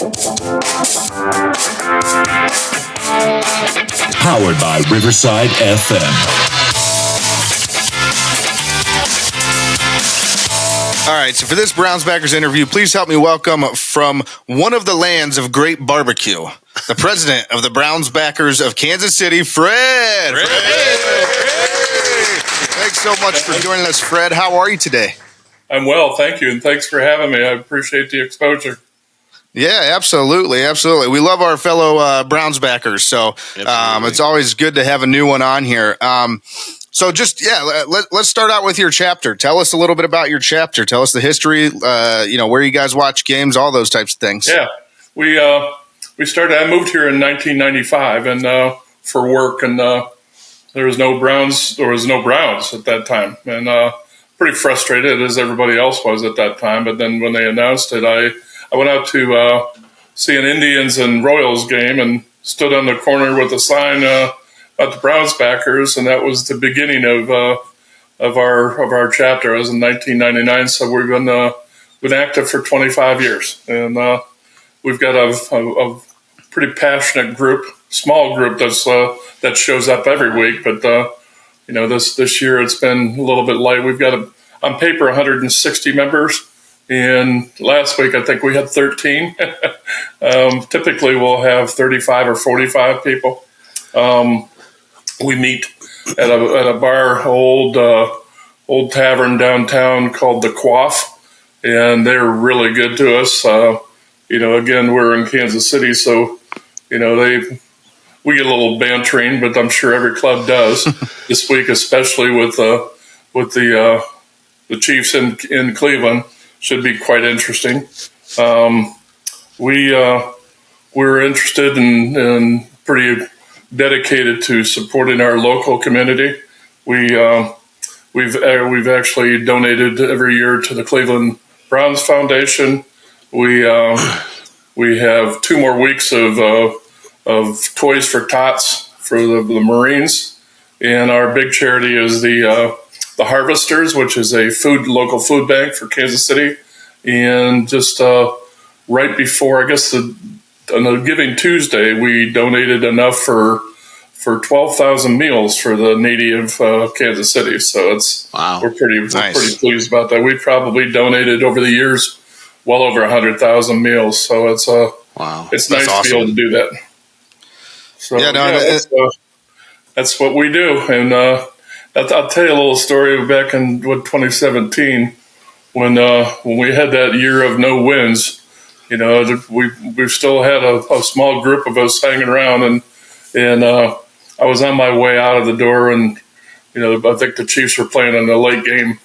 Powered by Riverside FM. All right, so for this Browns Backers interview, please help me welcome from one of the lands of great barbecue, the president of the Browns Backers of Kansas City, Fred. Fred. Thanks so much for joining us, Fred. How are you today? I'm well, thank you, and thanks for having me. I appreciate the exposure. Yeah, absolutely. We love our fellow Browns backers, so it's always good to have a new one on here. Let's start out with your chapter. Tell us a little bit about your chapter. Tell us the history, where you guys watch games, all those types of things. Yeah, we started. I moved here in 1995 and for work, and there was no Browns. There was no Browns at that time, and pretty frustrated as everybody else was at that time. But then when they announced it, I went out to see an Indians and Royals game and stood on the corner with a sign about the Browns backers, and that was the beginning of our chapter. It was in 1999, so we've been active for 25 years, and we've got a pretty passionate group, small group that shows up every week. But this year it's been a little bit light. We've got on paper 160 members. And last week, I think we had 13. Typically, we'll have 35 or 45 people. We meet at a bar, old tavern downtown called the Quaff, and they're really good to us. Again, we're in Kansas City, so we get a little bantering, but I'm sure every club does this week, especially with the Chiefs in Cleveland. Should be quite interesting. We're interested and pretty dedicated to supporting our local community. We've actually donated every year to the Cleveland Browns Foundation. We have 2 more weeks of Toys for Tots for the Marines, and our big charity is the Harvesters, which is a local food bank for Kansas City. And just right before, I guess, on the Giving Tuesday, we donated enough for 12,000 meals for the needy of Kansas City. So we're pretty pleased about that. We've probably donated over the years well over 100,000 meals. So it's nice awesome to be able to do that. So that's what we do. And I'll tell you a little story back in 2017 when we had that year of no wins. We still had a small group of us hanging around, and I was on my way out of the door, and I think the Chiefs were playing in the late game,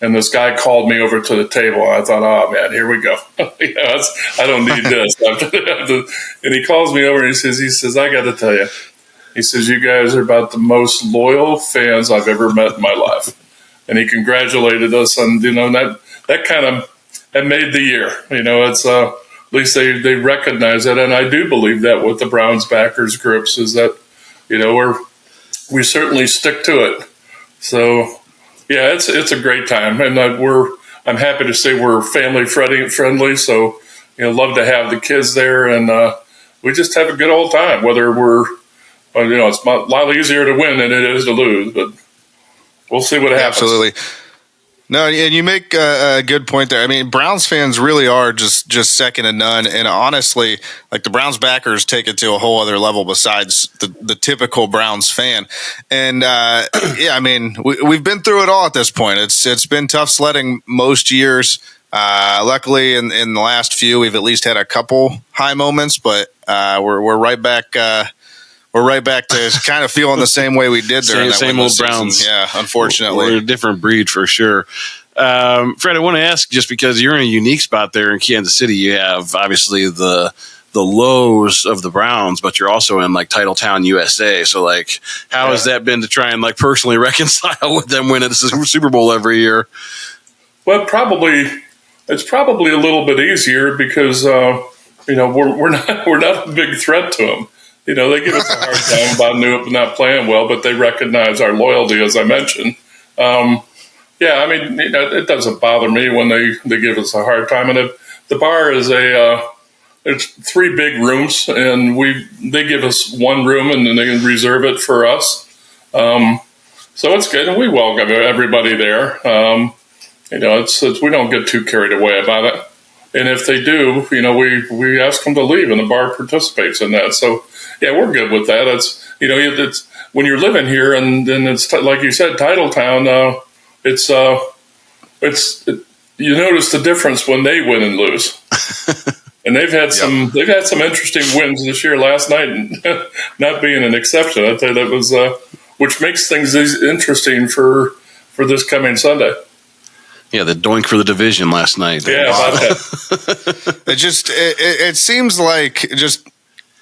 and this guy called me over to the table. And I thought, oh man, here we go. I don't need this. And he calls me over and he says, I got to tell you. He says, you guys are about the most loyal fans I've ever met in my life. And he congratulated us on, that made the year. It's at least they recognize it. And I do believe that with the Browns backers groups is that, we certainly stick to it. So, yeah, it's a great time. And I'm happy to say we're family friendly. So, love to have the kids there. And we just have a good old time, whether it's a lot easier to win than it is to lose, but we'll see what happens. Absolutely. No, and you make a good point there. I mean, Browns fans really are just second to none. And honestly, like the Browns backers take it to a whole other level besides the typical Browns fan. And we've been through it all at this point. It's been tough sledding most years. Luckily, in the last few, we've at least had a couple high moments, but we're right back. We're right back to kind of feeling the same way we did during that same old Browns. Yeah, unfortunately. We're a different breed for sure. Fred, I want to ask, just because you're in a unique spot there in Kansas City, you have obviously the lows of the Browns, but you're also in like Titletown, USA. So how has that been to try and personally reconcile with them winning the Super Bowl every year? Well, it's probably a little bit easier because we're not a big threat to them. They give us a hard time about not playing well, but they recognize our loyalty, as I mentioned. It doesn't bother me when they give us a hard time. And the bar is it's 3 big rooms, and they give us 1 room, and then they can reserve it for us. So it's good, and we welcome everybody there. It's we don't get too carried away about it. And if they do, we ask them to leave, and the bar participates in that. So, yeah, we're good with that. It's when you're living here, and then it's like you said, Titletown. You notice the difference when they win and lose. And they've had some interesting wins this year. Last night, not being an exception, I'd say that was which makes things interesting for this coming Sunday. Yeah, the doink for the division last night. Yeah, about that. It seems like, just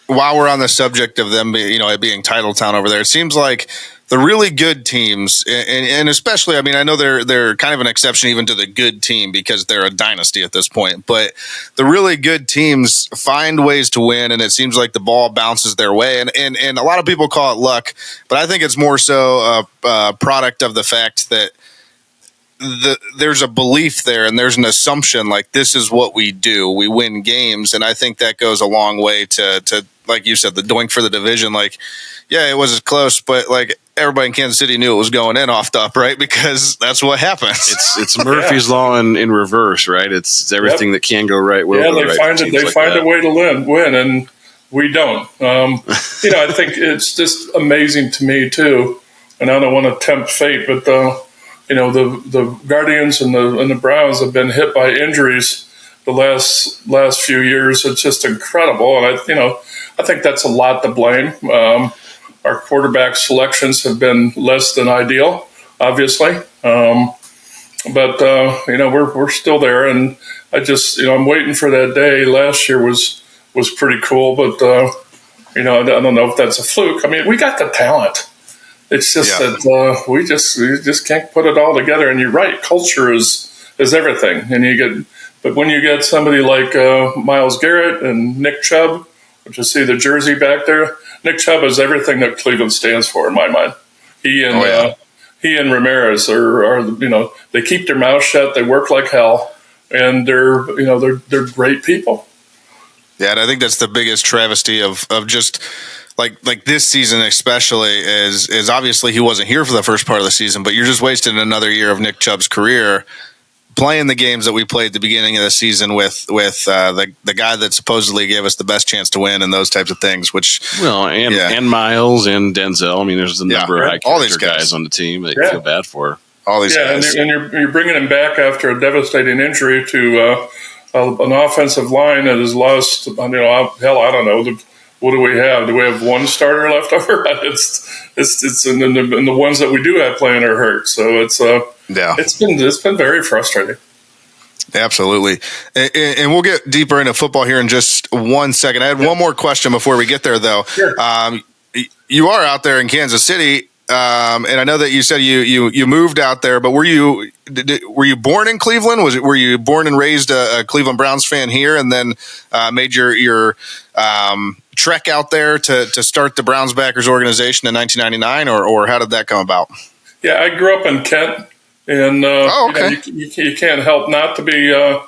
while we're on the subject of them, it being Titletown over there, it seems like the really good teams, and especially, I know they're kind of an exception even to the good team because they're a dynasty at this point, but the really good teams find ways to win, and it seems like the ball bounces their way. And a lot of people call it luck, but I think it's more so a product of the fact that there's a belief there, and there's an assumption like this is what we do. We win games, and I think that goes a long way to like you said, the doink for the division. Like, yeah, it was close, but like everybody in Kansas City knew it was going in off top, right? Because that's what happens. It's Murphy's Law in reverse, right? It's everything that can go right will go right. They find a way to win, and we don't. I think it's just amazing to me too, and I don't want to tempt fate, but the Guardians and the Browns have been hit by injuries the last few years. It's just incredible, and I think that's a lot to blame. Our quarterback selections have been less than ideal, obviously, but we're still there, and I just I'm waiting for that day. Last year was pretty cool, but I don't know if that's a fluke. We got the talent. It's just that we just can't put it all together. And you're right, culture is everything. And but when you get somebody like Myles Garrett and Nick Chubb, which you see the jersey back there, Nick Chubb is everything that Cleveland stands for in my mind. He and Ramirez are they keep their mouth shut, they work like hell, and they're great people. Yeah, and I think that's the biggest travesty of just. Like this season especially is obviously he wasn't here for the first part of the season, but you're just wasting another year of Nick Chubb's career playing the games that we played at the beginning of the season with the guy that supposedly gave us the best chance to win and those types of things. And Miles and Denzel. There's a number of high all these guys on the team that you feel bad for. All these guys, and you're bringing him back after a devastating injury to an offensive line that has lost. I don't know. What do we have? Do we have one starter left over? It's and the ones that we do have playing are hurt. So it's been very frustrating. Absolutely. And we'll get deeper into football here in just 1 second. I had one more question before we get there, though. Sure. You are out there in Kansas City, and I know that you said you moved out there, but were you born in Cleveland? Were you born and raised a Cleveland Browns fan here, and then made your trek out there to start the Browns Backers organization in 1999, or how did that come about? Yeah, I grew up in Kent, and okay. You can't help not to be a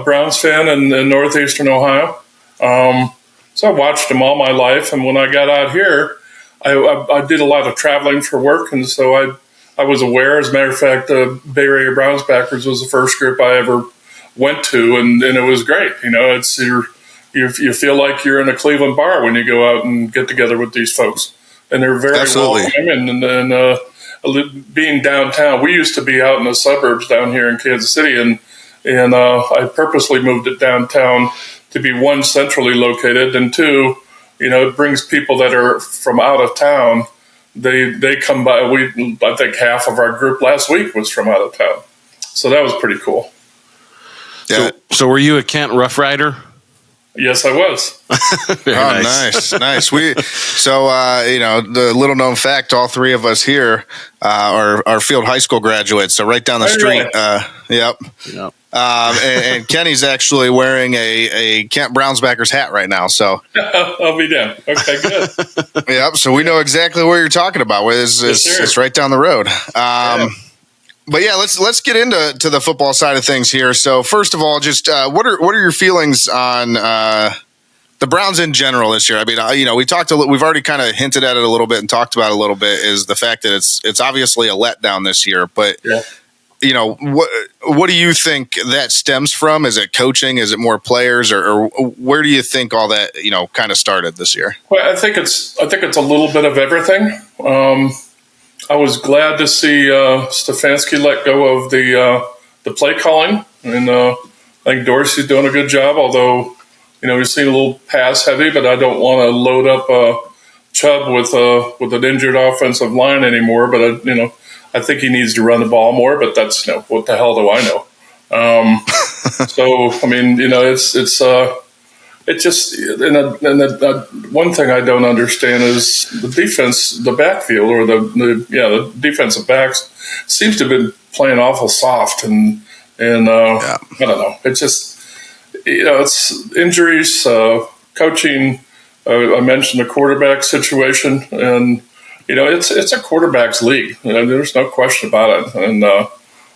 Browns fan in northeastern Ohio. So I watched them all my life, and when I got out here, I did a lot of traveling for work, and so I was aware. As a matter of fact, the Bay Area Browns Backers was the first group I ever went to, and it was great. You feel like you're in a Cleveland bar when you go out and get together with these folks, and they're very welcoming. And being downtown, we used to be out in the suburbs down here in Kansas City, and I purposely moved it downtown to be, one, centrally located, and two, it brings people that are from out of town. They come by. I think half of our group last week was from out of town, so that was pretty cool. Yeah. So were you a Kent Rough Rider? Yes, I was. Nice. So the little known fact: all three of us here are Field High School graduates. So right down the street. Yep. And Kenny's actually wearing a Kent Browns Backers hat right now. So I'll be down. Okay, good. Yep. So we know exactly what you're talking about. It's right down the road. But yeah, let's get into the football side of things here. So first of all, just what are your feelings on the Browns in general this year. I mean, we've already kind of hinted at it a little bit and talked about it a little bit, is the fact that it's obviously a letdown this year. But what do you think that stems from? Is it coaching? Is it more players, or where do you think all that kind of started this year? Well, I think it's a little bit of everything. I was glad to see Stefanski let go of the play calling, and I think Dorsey's doing a good job. Although we seem a little pass heavy, but I don't want to load up Chubb with an injured offensive line anymore. But I think he needs to run the ball more. But that's what the hell do I know? So I mean, it just one thing I don't understand is the defense, the backfield, or the defensive backs seems to have been playing awful soft, and I don't know. It's just it's injuries, coaching. I mentioned the quarterback situation, and it's a quarterback's league. There's no question about it, and I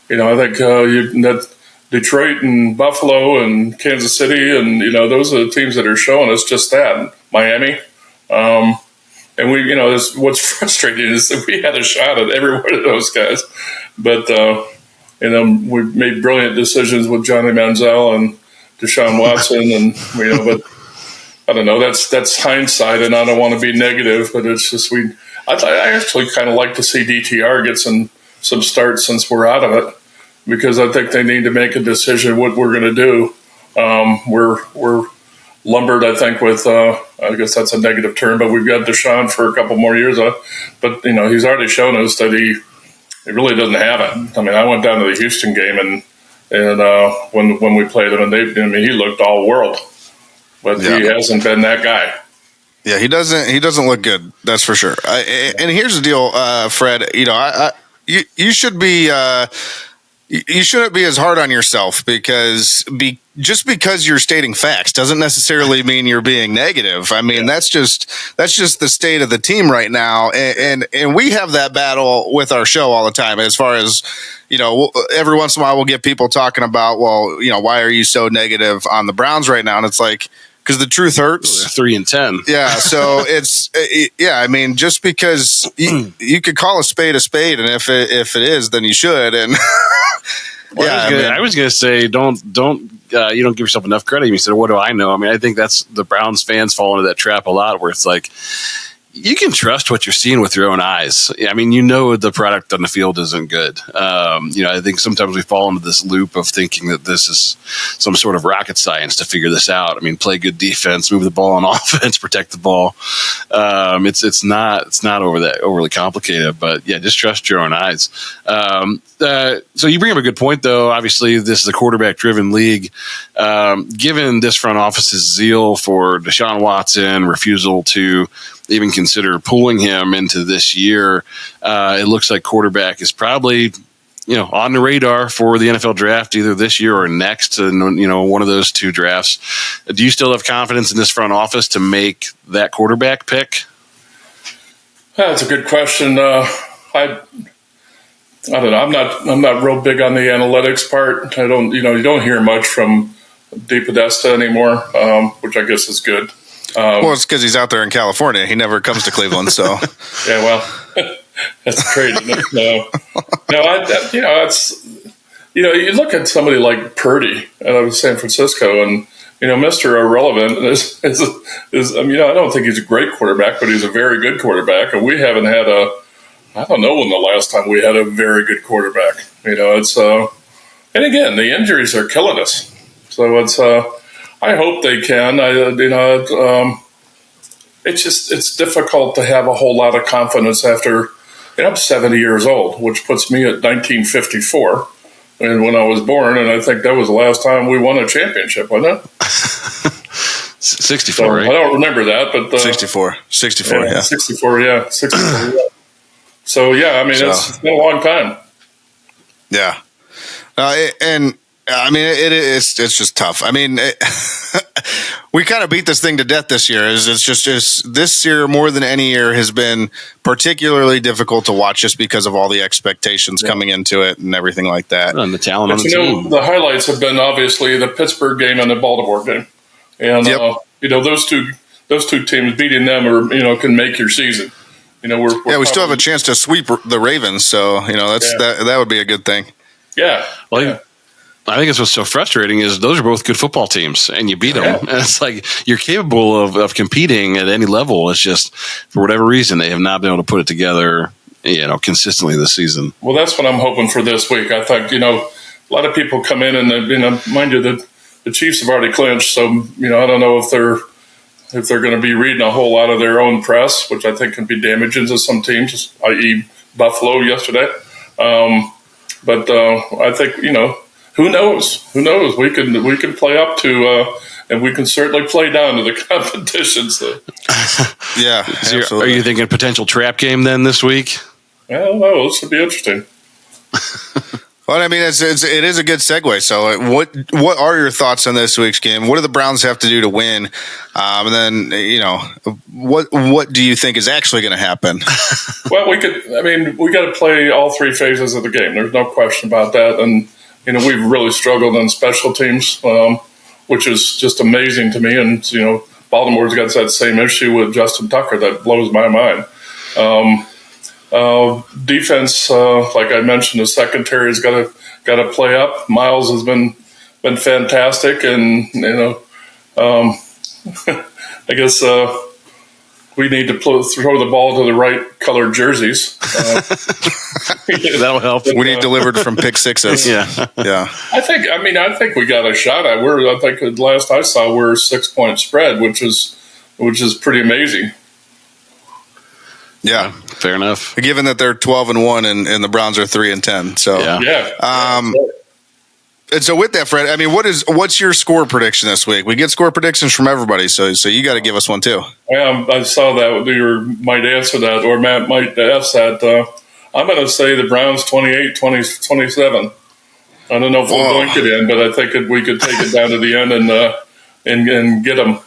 think that Detroit and Buffalo and Kansas City, and those are the teams that are showing us just that. And Miami, and we, what's frustrating is that we had a shot at every one of those guys, but we made brilliant decisions with Johnny Manziel and Deshaun Watson, and but I don't know. That's hindsight, and I don't want to be negative, but it's just I actually kind of like to see DTR get some starts since we're out of it, because I think they need to make a decision what we're going to do. We're lumbered, I think, with I guess that's a negative term, but we've got Deshaun for a couple more years. But he's already shown us that he really doesn't have it. I mean, I went down to the Houston game and when we played him, and he looked all world, but he hasn't been that guy. Yeah, he doesn't look good. That's for sure. And here's the deal, Fred. You should be. You shouldn't be as hard on yourself, because just because you're stating facts doesn't necessarily mean you're being negative. I mean, that's just the state of the team right now, and we have that battle with our show all the time. As far as every once in a while we'll get people talking about, well, why are you so negative on the Browns right now? And it's like, because the truth hurts. 3-10. Yeah, so it's I mean, just because you could call a spade, and if it is, then you should. And I was gonna say, don't you don't give yourself enough credit. You said, what do I know? I mean, I think that's the Browns fans fall into that trap a lot, where it's like, you can trust what you're seeing with your own eyes. I mean, the product on the field isn't good. I think sometimes we fall into this loop of thinking that this is some sort of rocket science to figure this out. I mean, play good defense, move the ball on offense, protect the ball. It's not overly complicated, but yeah, just trust your own eyes. So you bring up a good point, though. Obviously, this is a quarterback-driven league. Given this front office's zeal for Deshaun Watson, refusal to even consider pulling him into this year, it looks like quarterback is probably on the radar for the NFL draft, either this year or next, and one of those two drafts. Do you still have confidence in this front office to make that quarterback pick? That's a good question. I don't know. I'm not real big on the analytics part. I don't, you don't hear much from DePodesta anymore, which I guess is good. Well, it's because he's out there in California. He never comes to Cleveland, so. Yeah, well, that's crazy. You look at somebody like Purdy out of San Francisco, and Mr. Irrelevant is. I mean, I don't think he's a great quarterback, but he's a very good quarterback, and we haven't had I don't know when the last time we had a very good quarterback. It's and again, the injuries are killing us. So it's I hope they can. It's difficult to have a whole lot of confidence after. I'm 70 years old, which puts me at 1954, and when I was born, and I think that was the last time we won a championship, wasn't it? 64. So, right? I don't remember that, but 64, yeah. 64, yeah. 64, yeah. So yeah, I mean, it's been a long time. Yeah, and I mean, it's just tough. I mean, we kind of beat this thing to death this year. It's just this year more than any year has been particularly difficult to watch, just because of all the expectations coming into it and everything like that. And the talent on the team. The highlights have been obviously the Pittsburgh game and the Baltimore game, and those two teams, beating them can make your season. We still have a chance to sweep the Ravens, so that would be a good thing. Yeah. Well, yeah. I think it's what's so frustrating is those are both good football teams, and you beat them. Yeah. And it's like you're capable of competing at any level. It's just for whatever reason they have not been able to put it together, consistently this season. Well, that's what I'm hoping for this week. I think a lot of people come in and mind you that the Chiefs have already clinched, so I don't know if they're going to be reading a whole lot of their own press, which I think can be damaging to some teams, i.e. Buffalo yesterday. But I think who knows? Who knows? We can play up to, and we can certainly play down to the competition. So. Yeah, so are you thinking potential trap game then this week? I don't know. This would be interesting. Well, I mean, it is a good segue. So, what are your thoughts on this week's game? What do the Browns have to do to win? And then, what do you think is actually going to happen? Well, we got to play all three phases of the game. There's no question about that. And we've really struggled on special teams, which is just amazing to me. And Baltimore's got that same issue with Justin Tucker that blows my mind. Defense, like I mentioned, the secondary's got to play up. Miles has been fantastic, and I guess we need to throw the ball to the right colored jerseys. That'll help. We need delivered from pick sixes. Yeah. I think we got a shot at. I think the last I saw we're a 6-point spread, which is pretty Yeah, fair enough. Given that they're 12-1 and the Browns are 3-10, so yeah. And so with that, Fred, I mean, what's your score prediction this week? We get score predictions from everybody, so you got to give us one too. I saw that you might answer that, or Matt might ask that. I'm going to say the Browns 28-27. I don't know if we'll doink it in, but I think we could take it down to the end and get them.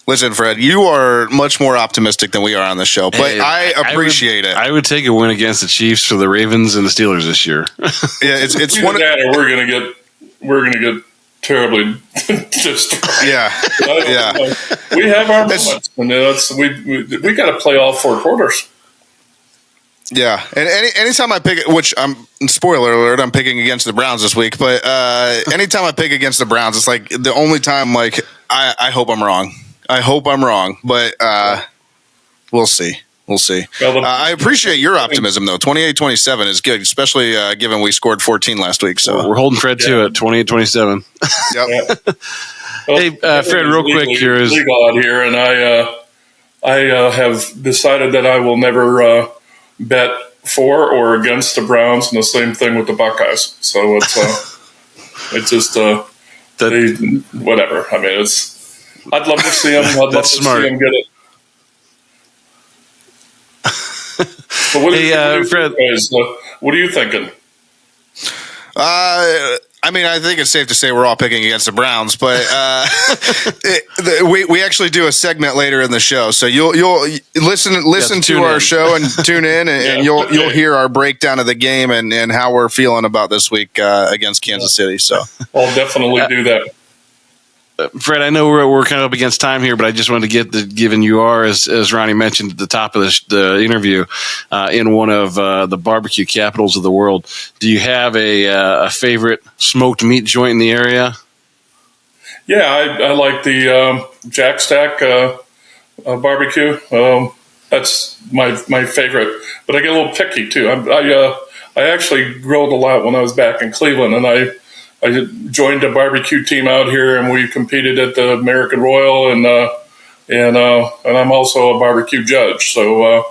Listen, Fred, you are much more optimistic than we are on the show, but I appreciate it. I would take a win against the Chiefs for the Ravens and the Steelers this year. Yeah, it's one of that, or we're gonna get terribly destroyed. Yeah. We have our moments, and we got to play all four quarters. Yeah, and anytime I pick, which spoiler alert, I'm picking against the Browns this week, but anytime I pick against the Browns, it's like the only time I hope I'm wrong. I hope I'm wrong, but we'll see. We'll see. I appreciate your optimism, though. 28-27 is good, especially given we scored 14 last week. So we're holding Fred to it, 28-27. Yep. Well, Fred, real quick here is legal out here, and I have decided that I will never bet for or against the Browns, and the same thing with the Buckeyes. So it's just whatever. I mean, I'd love to see them. I'd love to see them get it. But Fred, what are you thinking? I mean, I think it's safe to say we're all picking against the Browns, but we actually do a segment later in the show, so you'll listen to our show and tune in, and you'll hear our breakdown of the game and how we're feeling about this week against Kansas City. So I'll definitely do that. Fred, I know we're kind of up against time here, but I just wanted to get given you are, as Ronnie mentioned at the top of the interview, in one of the barbecue capitals of the world. Do you have a favorite smoked meat joint in the area? Yeah, I like the Jack Stack barbecue. That's my favorite, but I get a little picky too. I actually grilled a lot when I was back in Cleveland, and I joined a barbecue team out here, and we competed at the American Royal, and I'm also a barbecue judge. So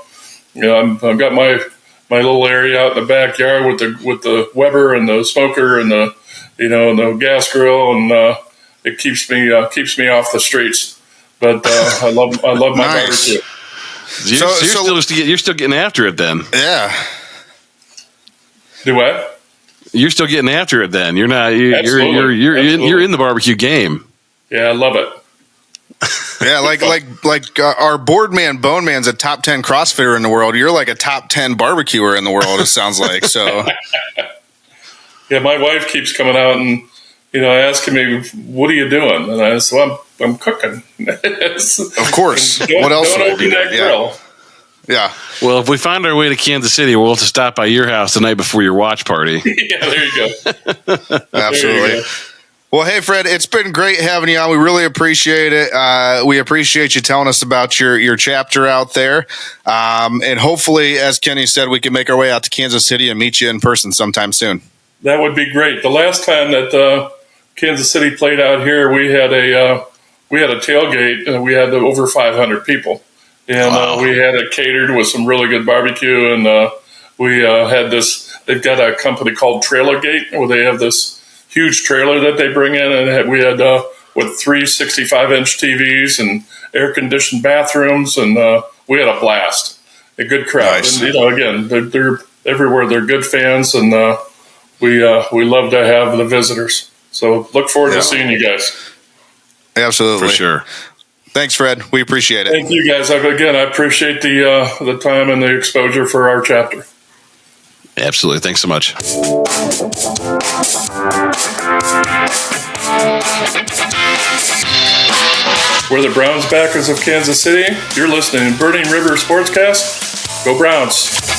I've got my little area out in the backyard with the Weber and the smoker and the the gas grill, and it keeps me off the streets. But I love my barbecue. You're still getting after it then. Yeah. Do what? You're still getting after it then. You're not. You're in the barbecue game. Yeah, I love it. Yeah, like our board man Bone Man's a top 10 CrossFitter in the world. You're like a top 10 barbecuer in the world. It sounds like so. Yeah, my wife keeps coming out and asking me, "What are you doing?" And I said, "Well, I'm cooking. Of course. What else Don't would open be that there? grill. Yeah. Well, if we find our way to Kansas City, we'll have to stop by your house the night before your watch party. Yeah, there you go. Absolutely. Well, hey, Fred, it's been great having you on. We really appreciate it. We appreciate you telling us about your chapter out there. And hopefully, as Kenny said, we can make our way out to Kansas City and meet you in person sometime soon. That would be great. The last time that Kansas City played out here, we had a tailgate, and we had over 500 people. And we had it catered with some really good barbecue, and we had this. They've got a company called Trailer Gate, where they have this huge trailer that they bring in, and we had with 3 65-inch TVs and air-conditioned bathrooms, and we had a blast. A good crowd, Nice. And again, they're everywhere. They're good fans, and we love to have the visitors. So look forward to seeing you guys. Absolutely. For sure. Thanks, Fred. We appreciate it. Thank you, guys. Again, I appreciate the time and the exposure for our chapter. Absolutely. Thanks so much. We're the Browns backers of Kansas City. You're listening to Burning River Sportscast. Go Browns.